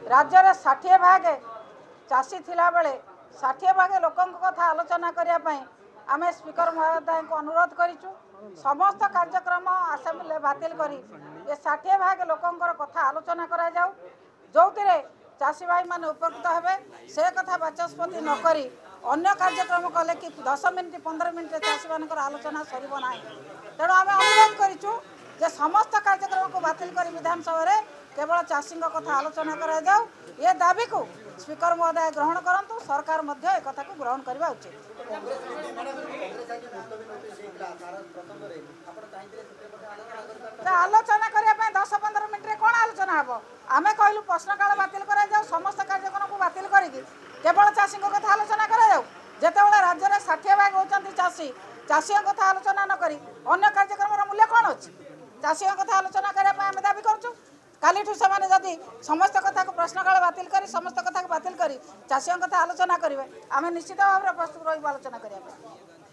राज्य में 60 भाग चाषी थिला बेले 60 भाग लोकों कथा आलोचना करने आम स्पीकर महोदय को अनुरोध करूँ समस्त कार्यक्रम आसेम्बली बातिल करी ये 60 भाग लोकों कथा आलोचना करा जाऊ जो चाषी भाई मैंने उपकृत हेबे से कथा बाचस्पति नक अन्य कार्यक्रम कले कि 10 मिनिट 15 मिनिट चाषी मान आलोचना सर ना तेणु आम अनुरोध करूँ जे समस्त कार्यक्रम को बातिल कर विधानसभा केवल चाषी कथा आलोचना करा जाऊ ये दाबी को स्पीकर महोदय ग्रहण करंतु सरकार मध्य एक कथा को ग्रहण करबा उचित। आलोचना करने 10-15 मिनट रे कौन आलोचना हम आम कहलु प्रश्नकाल बातिल करा जाऊ समस्त कार्यक्रम को बातिल करके केवल चाषी कथा आलोचना करा जाऊ जेतेबेले राज्य में 60 भाग होचंती चाषी चाषी कथा आलोचना न करी अन्य कार्यक्रम मूल्य कौन अच्छी चाषी कथा आलोचना करने आम दाबी करूँ कालीठू से जदि समस्त कथा को प्रश्नकाल बातिल करी समस्त कथा को बातिल करी चाषी कथा आलोचना करेंगे आम निश्चित भाव में प्रस्तुत रही आलोचना करने।